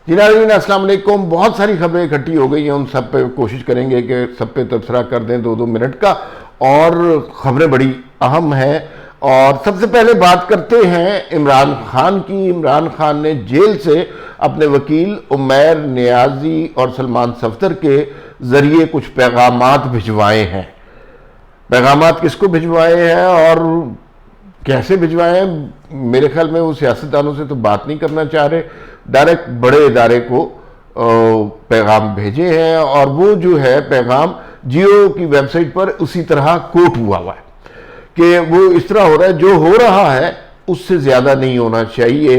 जी नाज़रीन अस्सलाम वालेकुम। बहुत सारी खबरें इकट्ठी हो गई हैं, उन सब पे कोशिश करेंगे कि सब पे तबसरा कर दें 2-2 मिनट का। और खबरें बड़ी अहम हैं। और सबसे पहले बात करते हैं इमरान खान की। इमरान खान ने जेल से अपने वकील उमैर नियाजी और सलमान सफदर के ज़रिए कुछ पैगामात भिजवाए हैं। पैगामात किसको भिजवाए हैं और कैसे भिजवाए हैं? मेरे ख्याल में वो सियासतदानों से तो बात नहीं करना चाह रहे, डायरेक्ट बड़े इदारे को पैगाम भेजे हैं। और वो जो है पैगाम जियो की वेबसाइट पर उसी तरह कोट हुआ है कि वो इस तरह हो रहा है, जो हो रहा है उससे ज़्यादा नहीं होना चाहिए।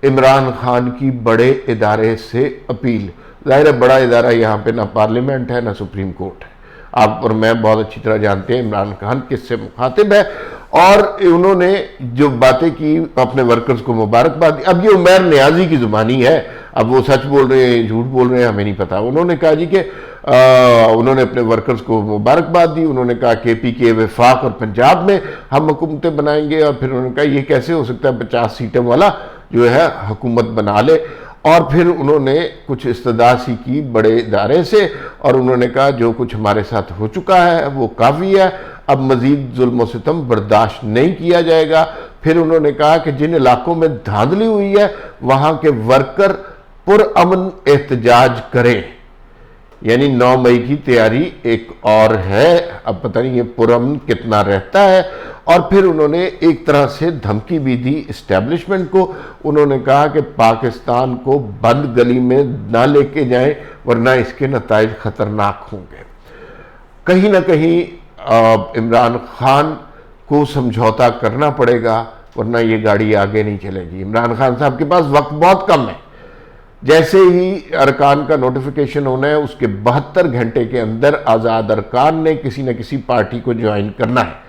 इमरान खान की बड़े इदारे से अपील। ज़ाहिर है बड़ा इदारा यहाँ पे ना पार्लियामेंट है ना सुप्रीम कोर्ट है। आप और मैं बहुत अच्छी तरह जानते हैं इमरान खान किससे मुखातिब है। और उन्होंने जो बातें की अपने वर्कर्स को मुबारकबाद दी। अब ये उमैर नियाजी की जुबानी है, अब वो सच बोल रहे हैं झूठ बोल रहे हैं हमें नहीं पता। उन्होंने कहा जी कि उन्होंने अपने वर्कर्स को मुबारकबाद दी। उन्होंने कहा कि पीके वफाक और पंजाब में हम हुकूमतें बनाएंगे। और फिर उन्होंने कहा ये कैसे हो सकता है 50 सीटों वाला जो है हुकूमत बना ले। और फिर उन्होंने कुछ इस्तदासी की बड़े इदारे से और उन्होंने कहा जो कुछ हमारे साथ हो चुका है वो काफ़ी है, अब मज़ीद जुल्म सितम बर्दाश्त नहीं किया जाएगा। फिर उन्होंने कहा कि जिन इलाकों में धांधली हुई है वहाँ के वर्कर पुरअमन एहतजाज करें। यानी 9 मई की तैयारी एक और है, अब पता नहीं ये पुरअमन कितना रहता है। और फिर उन्होंने एक तरह से धमकी भी दी इस्टेब्लिशमेंट को। उन्होंने कहा कि पाकिस्तान को बंद गली में ना लेके जाएं वरना इसके नताइज खतरनाक होंगे। कहीं ना कहीं इमरान खान को समझौता करना पड़ेगा वरना ये गाड़ी आगे नहीं चलेगी। इमरान खान साहब के पास वक्त बहुत कम है। जैसे ही अरकान का नोटिफिकेशन होना है उसके 72 घंटे के अंदर आज़ाद अरकान ने किसी न किसी पार्टी को ज्वाइन करना है।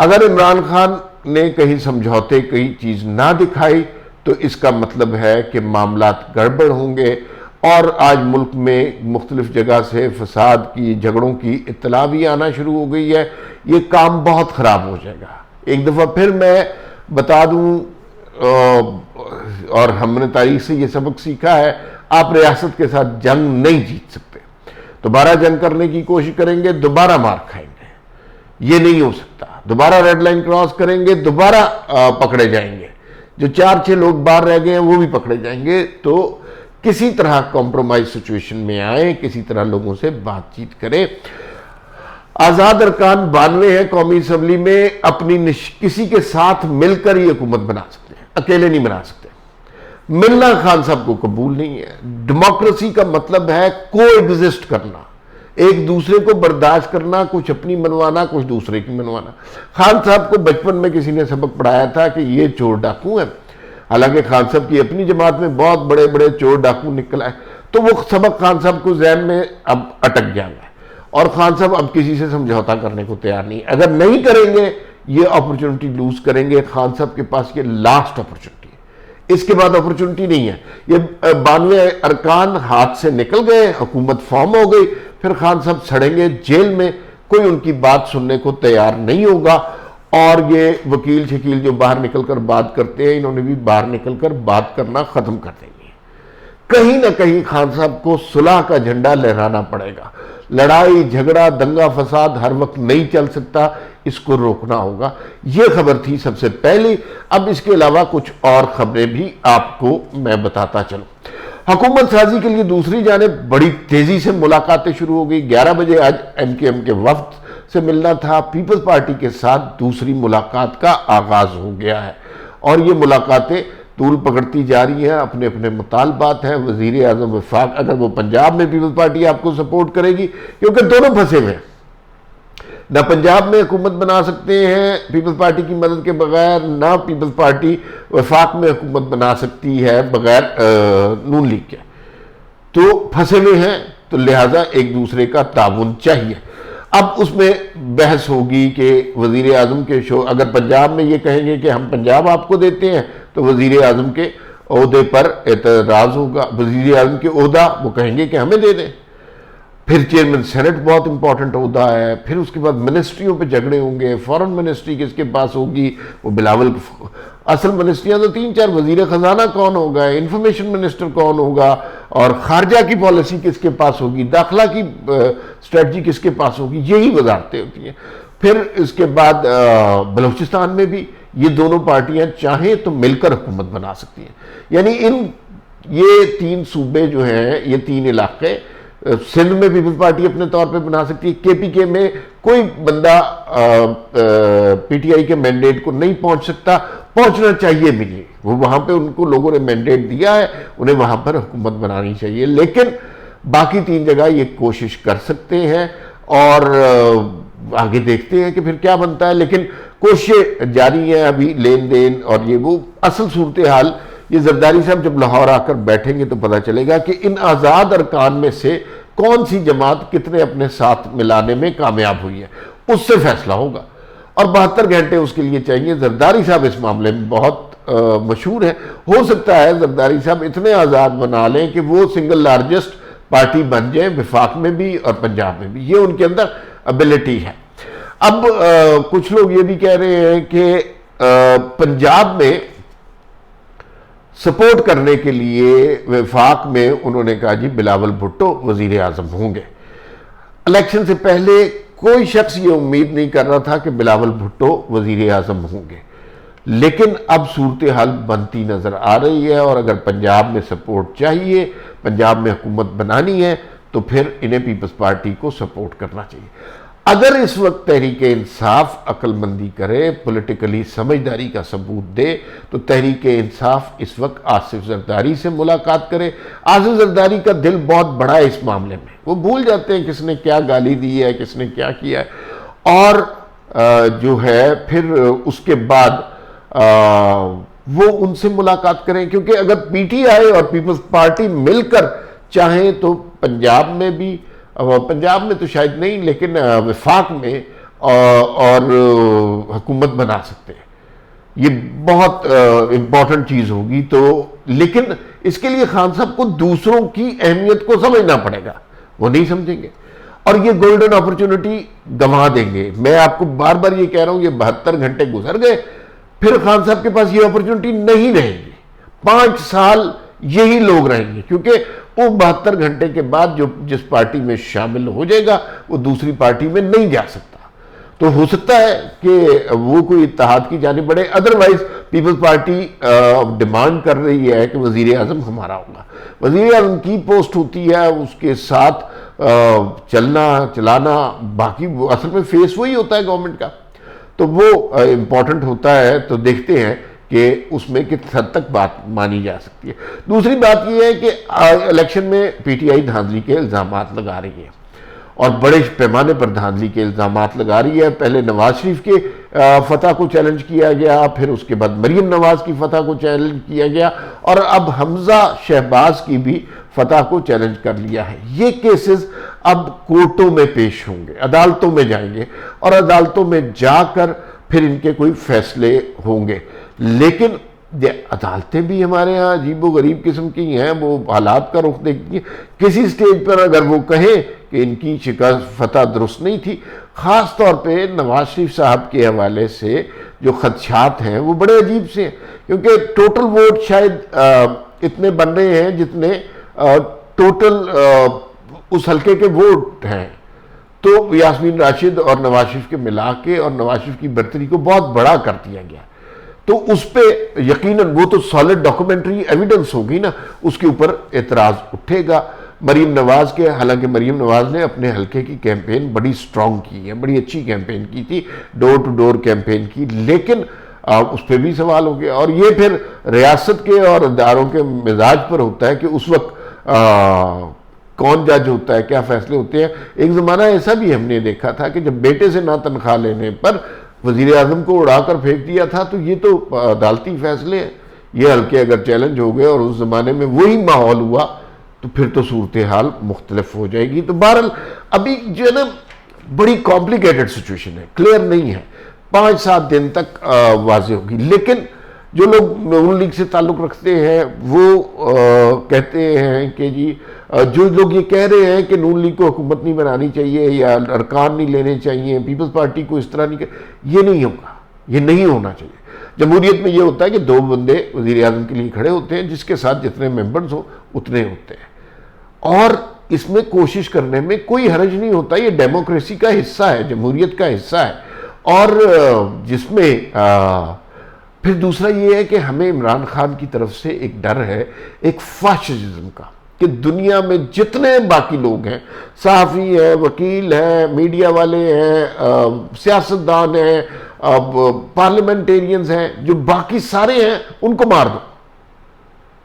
अगर इमरान खान ने कहीं समझौते कई चीज़ ना दिखाई तो इसका मतलब है कि मामलात गड़बड़ होंगे। और आज मुल्क में मुख्तलिफ जगह से फसाद की झगड़ों की इत्तला भी आना शुरू हो गई है। ये काम बहुत ख़राब हो जाएगा। एक दफ़ा फिर मैं बता दूं, और हमने तारीख से ये सबक सीखा है, आप रियासत के साथ जंग नहीं जीत सकते। दोबारा जंग करने की कोशिश करेंगे दोबारा मार खाएंगे, ये नहीं हो सकता। दोबारा रेड लाइन क्रॉस करेंगे दोबारा पकड़े जाएंगे। जो 4-6 लोग बाहर रह गए हैं वो भी पकड़े जाएंगे। तो किसी तरह कॉम्प्रोमाइज सिचुएशन में आए, किसी तरह लोगों से बातचीत करें। आज़ाद अरकान 92 है कौमी असम्बली में, अपनी किसी के साथ मिलकर ही हुकूमत बना सकते हैं, अकेले नहीं बना सकते। मिलना खान साहब को कबूल नहीं है। डेमोक्रेसी का मतलब है को एग्जिस्ट करना, एक दूसरे को बर्दाश्त करना, कुछ अपनी मनवाना कुछ दूसरे की मनवाना। खान साहब को बचपन में किसी ने सबक पढ़ाया था कि ये चोर डाकू है। हालांकि खान साहब की अपनी जमात में बहुत बड़े बड़े चोर डाकू निकल आए, तो वो सबक खान साहब को जहन में अब अटक गया है। और खान साहब अब किसी से समझौता करने को तैयार नहीं। अगर नहीं करेंगे ये अपॉर्चुनिटी लूज करेंगे। खान साहब के पास ये लास्ट अपॉर्चुनिटी है, इसके बाद अपॉर्चुनिटी नहीं है। ये 92 अरकान हाथ से निकल गए, हुकूमत फॉर्म हो गई, फिर खान साहब सड़ेंगे जेल में, कोई उनकी बात सुनने को तैयार नहीं होगा। और ये वकील शकील जो बाहर निकलकर बात करते हैं, इन्होंने भी बाहर निकलकर बात करना खत्म कर देंगे। कहीं ना कहीं खान साहब को सुलह का झंडा लहराना पड़ेगा। लड़ाई झगड़ा दंगा फसाद हर वक्त नहीं चल सकता, इसको रोकना होगा। यह खबर थी सबसे पहली। अब इसके अलावा कुछ और खबरें भी आपको मैं बताता चलूं। हुकूमत साजी के लिए दूसरी जानिब बड़ी तेजी से मुलाकातें शुरू हो गई। 11 बजे आज MKM के वफ्द से मिलना था। पीपल्स पार्टी के साथ दूसरी मुलाकात का आगाज हो गया है और ये मुलाकातें तूल पकड़ती जा रही हैं। अपने अपने मुतालबात हैं। वज़ीर आज़म वफाक, अगर वो पंजाब में पीपल्स पार्टी आपको सपोर्ट करेगी, क्योंकि दोनों फंसे हुए हैं, ना पंजाब में हुकूमत बना सकते हैं पीपल्स पार्टी की मदद के बगैर, ना पीपल्स पार्टी वफाक में हुकूमत बना सकती है बगैर नून लीग के। तो फंसे हुए हैं, तो लिहाजा एक दूसरे का ताउन चाहिए। अब उसमें बहस होगी कि वज़ीर आज़म के शो, अगर पंजाब में ये कहेंगे कि हम पंजाब आपको देते हैं तो वज़ीर आज़म के ओहदे पर एतराज़ होगा। वज़ीर आज़म के ओहदा वो कहेंगे कि हमें दे दें। फिर चेयरमैन सेनेट बहुत इंपॉर्टेंट होता है, फिर उसके बाद मिनिस्ट्रियों पे झगड़े होंगे, फॉरेन मिनिस्ट्री किसके पास होगी, वो बिलावल, असल मिनिस्ट्रियां तो 3-4, वजीर खजाना कौन होगा, इंफॉर्मेशन मिनिस्टर कौन होगा, और खारजा की पॉलिसी किसके पास होगी, दाखिला की स्ट्रेटजी किसके पास होगी, यही वजारतें होती हैं। फिर इसके बाद बलूचिस्तान में भी ये दोनों पार्टियां चाहें तो मिलकर हुकूमत बना सकती हैं। यानी ये 3 सूबे जो हैं, ये 3 इलाके, सिंध में पीपल्स पार्टी अपने तौर पे बना सकती है, केपीके में कोई बंदा पीटीआई के मैंडेट को नहीं पहुंच सकता, पहुंचना चाहिए भी नहीं, वो वहां पे उनको लोगों ने मैंडेट दिया है, उन्हें वहां पर हुकूमत बनानी चाहिए। लेकिन बाकी 3 जगह ये कोशिश कर सकते हैं और आगे देखते हैं कि फिर क्या बनता है। लेकिन कोशिशें जारी हैं, अभी लेन देन और ये वो असल सूरत हाल, ये जरदारी साहब जब लाहौर आकर बैठेंगे तो पता चलेगा कि इन आज़ाद अरकान में से कौन सी जमात कितने अपने साथ मिलाने में कामयाब हुई है, उससे फैसला होगा। और 72 घंटे उसके लिए चाहिए। जरदारी साहब इस मामले में बहुत मशहूर है। हो सकता है जरदारी साहब इतने आज़ाद बना लें कि वो सिंगल लार्जेस्ट पार्टी बन जाए, विफाक में भी और पंजाब में भी, ये उनके अंदर एबिलिटी है। अब कुछ लोग ये भी कह रहे हैं कि पंजाब में सपोर्ट करने के लिए विफाक में उन्होंने कहा जी बिलावल भुट्टो वजीर आजम होंगे। इलेक्शन से पहले कोई शख्स ये उम्मीद नहीं कर रहा था कि बिलावल भुट्टो वजीर आजम होंगे, लेकिन अब सूरत हाल बनती नजर आ रही है। और अगर पंजाब में सपोर्ट चाहिए, पंजाब में हुकूमत बनानी है, तो फिर इन्हें पीपल्स पार्टी को सपोर्ट करना चाहिए। अगर इस वक्त तहरीक इंसाफ अक्लमंदी करे, पॉलिटिकली समझदारी का सबूत दे, तो तहरीक इंसाफ इस वक्त आसिफ जरदारी से मुलाकात करे। आसिफ जरदारी का दिल बहुत बड़ा है इस मामले में, वो भूल जाते हैं किसने क्या गाली दी है, किसने क्या किया है। और जो है फिर उसके बाद वो उनसे मुलाकात करें, क्योंकि अगर पीटीआई और पीपल्स पार्टी मिलकर चाहें तो पंजाब में भी, पंजाब में तो शायद नहीं, लेकिन विफाक में और हुकूमत बना सकते हैं। ये बहुत इंपॉर्टेंट चीज होगी। तो लेकिन इसके लिए खान साहब को दूसरों की अहमियत को समझना पड़ेगा, वो नहीं समझेंगे और ये गोल्डन अपॉर्चुनिटी गंवा देंगे। मैं आपको बार बार ये कह रहा हूं, ये 72 घंटे गुजर गए, फिर खान साहब के पास ये अपॉर्चुनिटी नहीं रहेगी। 5 साल यही लोग रहेंगे, क्योंकि वो 72 घंटे के बाद जो जिस पार्टी में शामिल हो जाएगा वो दूसरी पार्टी में नहीं जा सकता। तो हो सकता है कि वो कोई इत्तेहाद की जाने बढ़े। अदरवाइज पीपल्स पार्टी डिमांड कर रही है कि वजीर आजम हमारा होगा। वजीर आजम की पोस्ट होती है, उसके साथ चलना चलाना, बाकी असल में फेस वही होता है गवर्नमेंट का, तो वो इम्पॉर्टेंट होता है। तो देखते हैं कि उसमें किस हद तक बात मानी जा सकती है। दूसरी बात यह है कि इलेक्शन में पीटीआई धांधली के इल्ज़ाम लगा रही है और बड़े पैमाने पर धांधली के इल्ज़ाम लगा रही है। पहले नवाज शरीफ के फतह को चैलेंज किया गया, फिर उसके बाद मरीम नवाज की फतह को चैलेंज किया गया और अब हमजा शहबाज की भी फतह को चैलेंज कर लिया है। ये केसेस अब कोर्टों में पेश होंगे, अदालतों में जाएंगे और अदालतों में जाकर फिर इनके कोई फैसले होंगे। लेकिन अदालतें भी हमारे यहाँ अजीबो गरीब किस्म की हैं, वो हालात का रुख देखती हैं। किसी स्टेज पर अगर वो कहें कि इनकी शिकस्त फतह दुरुस्त नहीं थी, ख़ास तौर पे नवाज शरीफ साहब के हवाले से जो खदशात हैं वो बड़े अजीब से हैं, क्योंकि टोटल वोट शायद इतने बन रहे हैं जितने टोटल उस हल्के के वोट हैं। तो यास्मीन राशिद और नवाज शरीफ के मिला के और नवाज शरीफ की बर्तरी को बहुत बड़ा कर दिया गया। तो उस पर यकीनन वो तो सॉलिड डॉक्यूमेंट्री एविडेंस होगी ना, उसके ऊपर एतराज उठेगा। मरीम नवाज के, हालांकि मरीम नवाज ने अपने हल्के की कैंपेन बड़ी स्ट्रांग की है, बड़ी अच्छी कैंपेन की थी, डोर टू डोर कैंपेन की, लेकिन उस पर भी सवाल हो गया। और ये फिर रियासत के और इदारों के मिजाज पर होता है कि उस वक्त कौन जज होता है, क्या फैसले होते हैं। एक ज़माना ऐसा भी हमने देखा था कि जब बेटे से ना तनख्वाह लेने पर वजीर आजम को उड़ाकर फेंक दिया था, तो ये तो अदालती फैसले हैं। ये हल्के अगर चैलेंज हो गए और उस ज़माने में वही माहौल हुआ तो फिर तो सूरत हाल मुख्तलिफ हो जाएगी। तो बहरहाल अभी जो है ना बड़ी कॉम्प्लिकेटेड सिचुएशन है, क्लियर नहीं है, 5-7 दिन तक वाज़ेह होगी। लेकिन जो लोग नून लीग से ताल्लुक़ रखते हैं वो कहते हैं कि जी जो लोग ये कह रहे हैं कि नून लीग को हुकूमत नहीं बनानी चाहिए या अरकान नहीं लेने चाहिए, पीपल्स पार्टी को इस तरह नहीं ये नहीं होगा, ये नहीं होना चाहिए। जमहूरियत में ये होता है कि 2 बंदे वज़ीर आज़म के लिए खड़े होते हैं, जिसके साथ जितने मेंबर्स हो उतने होते हैं, और इसमें कोशिश करने में कोई हर्ज नहीं होता। ये डेमोक्रेसी का हिस्सा है, जमहूरियत का हिस्सा है। और जिसमें फिर दूसरा ये है कि हमें इमरान खान की तरफ से एक डर है, एक फाशिज्म का, कि दुनिया में जितने बाकी लोग हैं, सहाफ़ी हैं, वकील हैं, मीडिया वाले हैं, सियासतदान हैं, पार्लियामेंटेरियंस हैं, जो बाकी सारे हैं, उनको मार दो।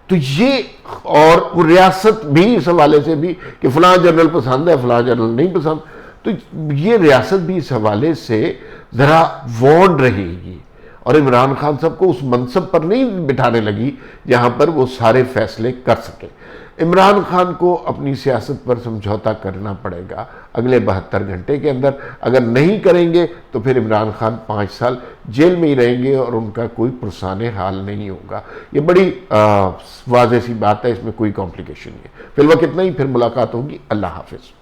तो ये, और वो रियासत भी इस हवाले से भी कि फलां जनरल पसंद है, फलां जनरल नहीं पसंद, तो ये रियासत भी इस हवाले से ज़रा वॉन्ड रहेगी और इमरान खान साहब को उस मनसब पर नहीं बिठाने लगी जहां पर वो सारे फैसले कर सके। इमरान खान को अपनी सियासत पर समझौता करना पड़ेगा अगले 72 घंटे के अंदर। अगर नहीं करेंगे तो फिर इमरान खान 5 साल जेल में ही रहेंगे और उनका कोई पुरसाने हाल नहीं होगा। ये बड़ी वाज़ेह सी बात है, इसमें कोई कॉम्प्लिकेशन नहीं है। फिलहाल इतना ही, फिर मुलाकात होगी। अल्लाह हाफिज़।